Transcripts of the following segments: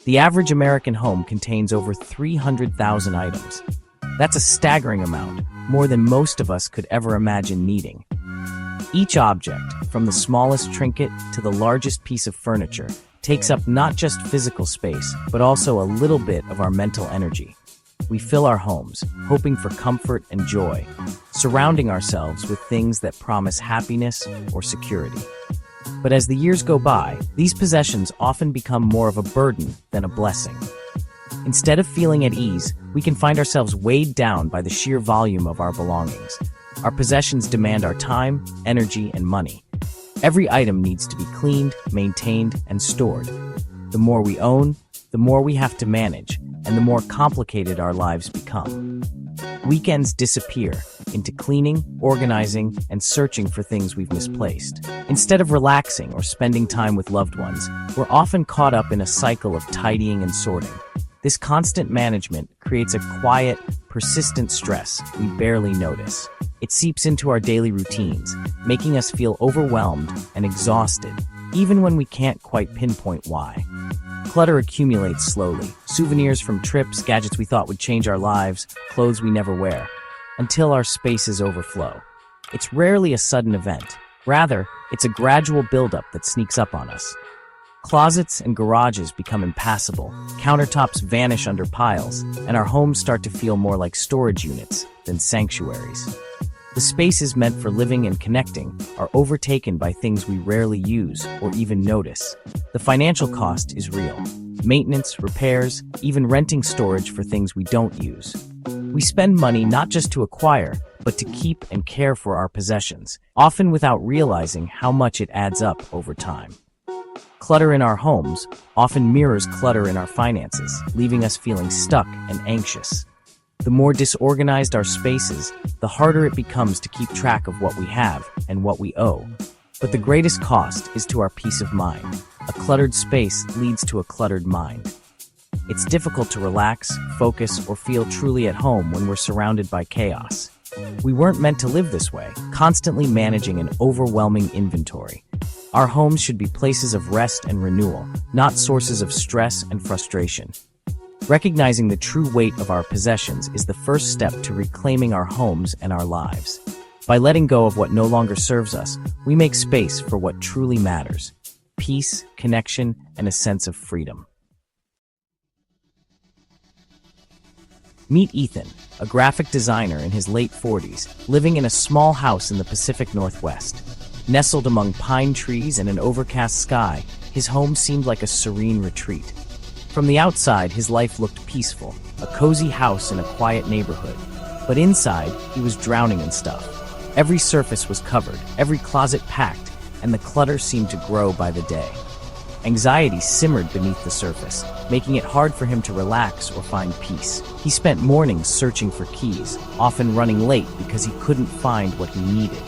The average American home contains over 300,000 items. That's a staggering amount, more than most of us could ever imagine needing. Each object, from the smallest trinket to the largest piece of furniture, takes up not just physical space, but also a little bit of our mental energy. We fill our homes, hoping for comfort and joy, surrounding ourselves with things that promise happiness or security. But as the years go by, these possessions often become more of a burden than a blessing. Instead of feeling at ease, we can find ourselves weighed down by the sheer volume of our belongings. Our possessions demand our time, energy, and money. Every item needs to be cleaned, maintained, and stored. The more we own, the more we have to manage, and the more complicated our lives become. Weekends disappear into cleaning, organizing, and searching for things we've misplaced. Instead of relaxing or spending time with loved ones, we're often caught up in a cycle of tidying and sorting. This constant management creates a quiet, persistent stress we barely notice. It seeps into our daily routines, making us feel overwhelmed and exhausted, even when we can't quite pinpoint why. Clutter accumulates slowly. Souvenirs from trips, gadgets we thought would change our lives, clothes we never wear, until our spaces overflow. It's rarely a sudden event. Rather, it's a gradual buildup that sneaks up on us. Closets and garages become impassable, countertops vanish under piles, and our homes start to feel more like storage units than sanctuaries. The spaces meant for living and connecting are overtaken by things we rarely use or even notice. The financial cost is real. Maintenance, repairs, even renting storage for things we don't use. We spend money not just to acquire, but to keep and care for our possessions, often without realizing how much it adds up over time. Clutter in our homes often mirrors clutter in our finances, leaving us feeling stuck and anxious. The more disorganized our spaces, the harder it becomes to keep track of what we have and what we owe. But the greatest cost is to our peace of mind. A cluttered space leads to a cluttered mind. It's difficult to relax, focus, or feel truly at home when we're surrounded by chaos. We weren't meant to live this way, constantly managing an overwhelming inventory. Our homes should be places of rest and renewal, not sources of stress and frustration. Recognizing the true weight of our possessions is the first step to reclaiming our homes and our lives. By letting go of what no longer serves us, we make space for what truly matters: peace, connection, and a sense of freedom. Meet Ethan, a graphic designer in his late 40s, living in a small house in the Pacific Northwest. Nestled among pine trees and an overcast sky, his home seemed like a serene retreat. From the outside, his life looked peaceful, a cozy house in a quiet neighborhood. But inside, he was drowning in stuff. Every surface was covered, every closet packed, and the clutter seemed to grow by the day. Anxiety simmered beneath the surface, making it hard for him to relax or find peace. He spent mornings searching for keys, often running late because he couldn't find what he needed.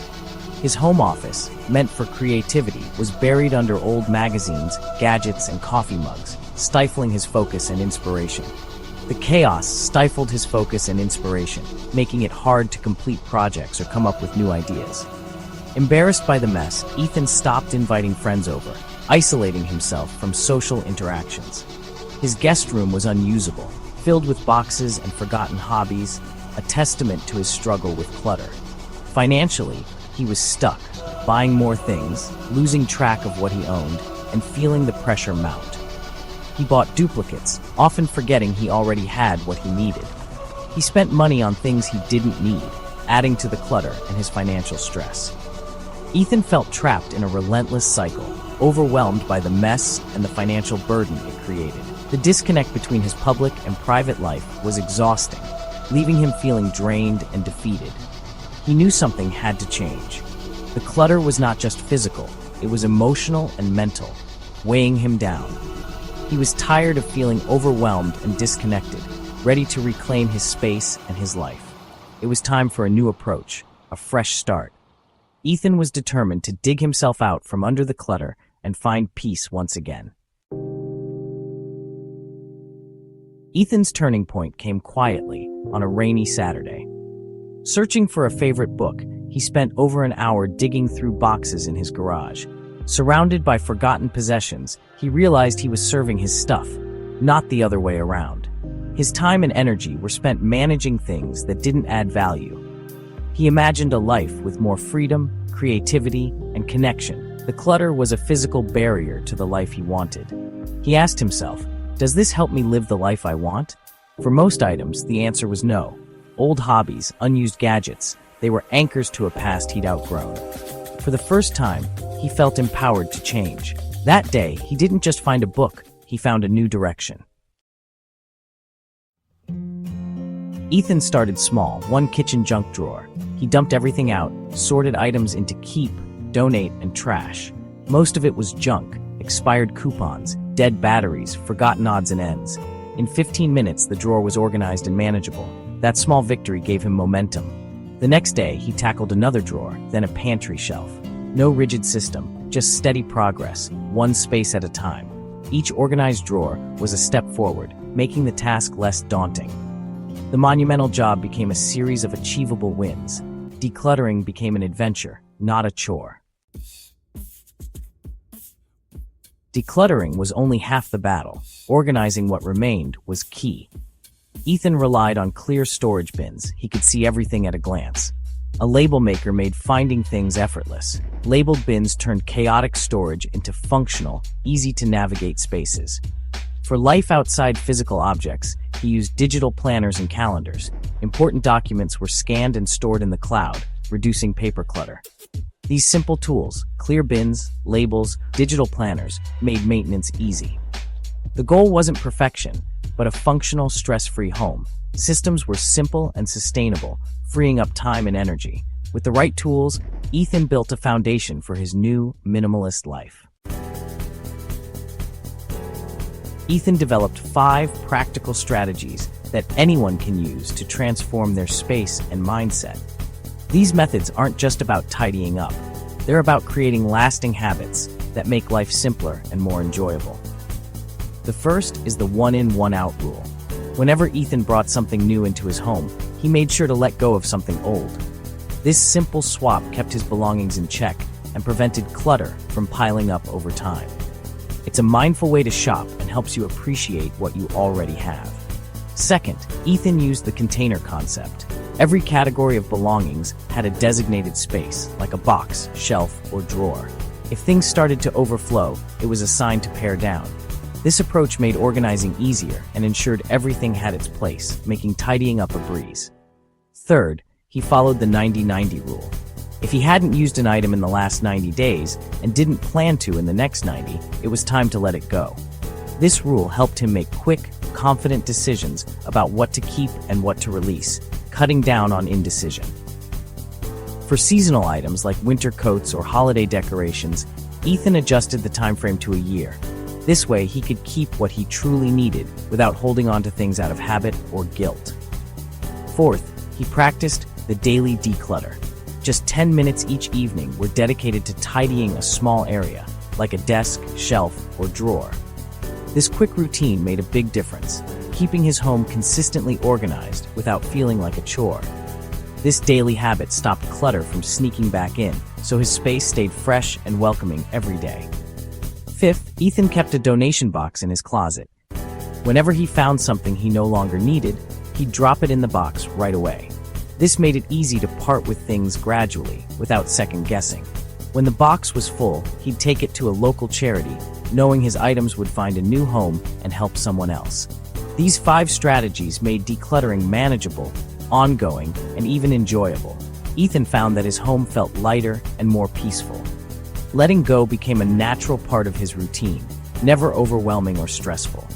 His home office, meant for creativity, was buried under old magazines, gadgets, and coffee mugs, stifling his focus and inspiration. The chaos stifled his focus and inspiration, making it hard to complete projects or come up with new ideas. Embarrassed by the mess, Ethan stopped inviting friends over, isolating himself from social interactions. His guest room was unusable, filled with boxes and forgotten hobbies, a testament to his struggle with clutter. Financially, he was stuck, buying more things, losing track of what he owned, and feeling the pressure mount. He bought duplicates, often forgetting he already had what he needed. He spent money on things he didn't need, adding to the clutter and his financial stress. Ethan felt trapped in a relentless cycle, overwhelmed by the mess and the financial burden it created. The disconnect between his public and private life was exhausting, leaving him feeling drained and defeated. He knew something had to change. The clutter was not just physical, it was emotional and mental, weighing him down. He was tired of feeling overwhelmed and disconnected, ready to reclaim his space and his life. It was time for a new approach, a fresh start. Ethan was determined to dig himself out from under the clutter and find peace once again. Ethan's turning point came quietly on a rainy Saturday. Searching for a favorite book, he spent over an hour digging through boxes in his garage. Surrounded by forgotten possessions, he realized he was serving his stuff. not the other way around. His time and energy were spent managing things that didn't add value. He imagined a life with more freedom, creativity, and connection. The clutter was a physical barrier to the life he wanted. He asked himself, does this help me live the life I want? For most items, the answer was no. Old hobbies, unused gadgets, they were anchors to a past he'd outgrown. For the first time, he felt empowered to change. That day, he didn't just find a book, he found a new direction. Ethan started small, one kitchen junk drawer. He dumped everything out, sorted items into keep, donate, and trash. Most of it was junk, expired coupons, dead batteries, forgotten odds and ends. In 15 minutes, the drawer was organized and manageable. That small victory gave him momentum. The next day, he tackled another drawer, then a pantry shelf. No rigid system, just steady progress, one space at a time. Each organized drawer was a step forward, making the task less daunting. The monumental job became a series of achievable wins. Decluttering became an adventure, not a chore. Decluttering was only half the battle. Organizing what remained was key. Ethan relied on clear storage bins. He could see everything at a glance. A label maker made finding things effortless. Labeled bins turned chaotic storage into functional, easy-to-navigate spaces. For life outside physical objects, he used digital planners and calendars. Important documents were scanned and stored in the cloud, reducing paper clutter. These simple tools, clear bins, labels, digital planners, made maintenance easy. The goal wasn't perfection, but a functional, stress-free home. Systems were simple and sustainable, freeing up time and energy. With the right tools, Ethan built a foundation for his new minimalist life. Ethan developed 5 practical strategies that anyone can use to transform their space and mindset. These methods aren't just about tidying up. They're about creating lasting habits that make life simpler and more enjoyable. The first is the one-in, one-out rule. Whenever Ethan brought something new into his home, he made sure to let go of something old. This simple swap kept his belongings in check and prevented clutter from piling up over time. It's a mindful way to shop and helps you appreciate what you already have. Second, Ethan used the container concept. Every category of belongings had a designated space, like a box, shelf, or drawer. If things started to overflow, it was assigned to pare down. This approach made organizing easier and ensured everything had its place, making tidying up a breeze. Third, he followed the 90-90 rule. If he hadn't used an item in the last 90 days and didn't plan to in the next 90, it was time to let it go. This rule helped him make quick, confident decisions about what to keep and what to release, cutting down on indecision. For seasonal items like winter coats or holiday decorations, Ethan adjusted the time frame to a year. This way, he could keep what he truly needed without holding on to things out of habit or guilt. Fourth, he practiced the daily declutter. Just 10 minutes each evening were dedicated to tidying a small area, like a desk, shelf, or drawer. This quick routine made a big difference, keeping his home consistently organized without feeling like a chore. This daily habit stopped clutter from sneaking back in, so his space stayed fresh and welcoming every day. Fifth, Ethan kept a donation box in his closet. Whenever he found something he no longer needed, he'd drop it in the box right away. This made it easy to part with things gradually, without second-guessing. When the box was full, he'd take it to a local charity, knowing his items would find a new home and help someone else. These 5 strategies made decluttering manageable, ongoing, and even enjoyable. Ethan found that his home felt lighter and more peaceful. Letting go became a natural part of his routine, never overwhelming or stressful.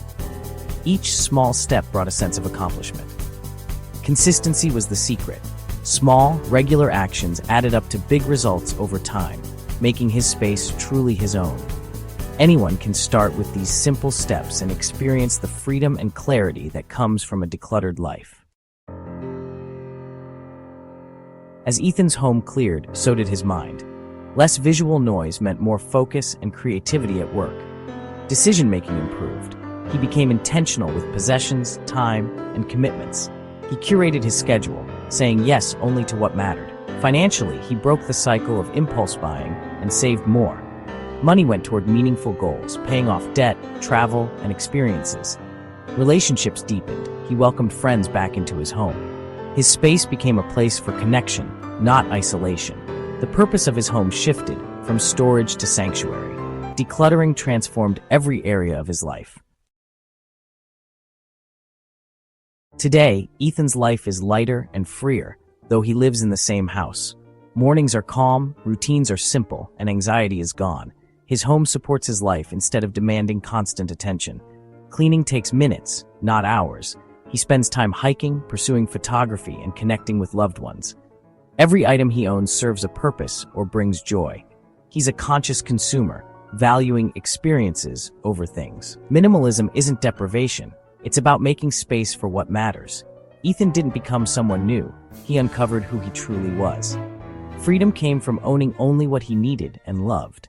Each small step brought a sense of accomplishment. Consistency was the secret. Small, regular actions added up to big results over time, making his space truly his own. Anyone can start with these simple steps and experience the freedom and clarity that comes from a decluttered life. As Ethan's home cleared, so did his mind. Less visual noise meant more focus and creativity at work. Decision-making improved. He became intentional with possessions, time, and commitments. He curated his schedule, saying yes only to what mattered. Financially, he broke the cycle of impulse buying and saved more. Money went toward meaningful goals, paying off debt, travel, and experiences. Relationships deepened. He welcomed friends back into his home. His space became a place for connection, not isolation. The purpose of his home shifted from storage to sanctuary. Decluttering transformed every area of his life. Today, Ethan's life is lighter and freer, though he lives in the same house. Mornings are calm, routines are simple, and anxiety is gone. His home supports his life instead of demanding constant attention. Cleaning takes minutes, not hours. He spends time hiking, pursuing photography, and connecting with loved ones. Every item he owns serves a purpose or brings joy. He's a conscious consumer, valuing experiences over things. Minimalism isn't deprivation. It's about making space for what matters. Ethan didn't become someone new. He uncovered who he truly was. Freedom came from owning only what he needed and loved.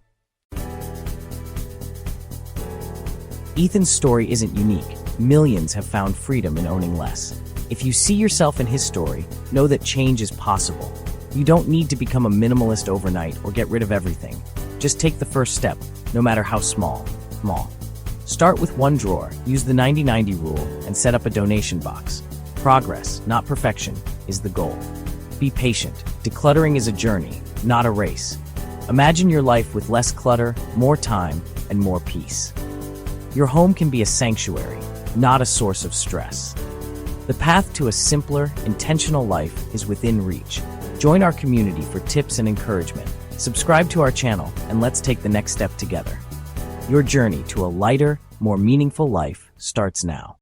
Ethan's story isn't unique. Millions have found freedom in owning less. If you see yourself in his story, know that change is possible. You don't need to become a minimalist overnight or get rid of everything. Just take the first step, no matter how small. Start with one drawer, use the 90-90 rule, and set up a donation box. Progress, not perfection, is the goal. Be patient. Decluttering is a journey, not a race. Imagine your life with less clutter, more time, and more peace. Your home can be a sanctuary, not a source of stress. The path to a simpler, intentional life is within reach. Join our community for tips and encouragement. Subscribe to our channel, and let's take the next step together. Your journey to a lighter, more meaningful life starts now.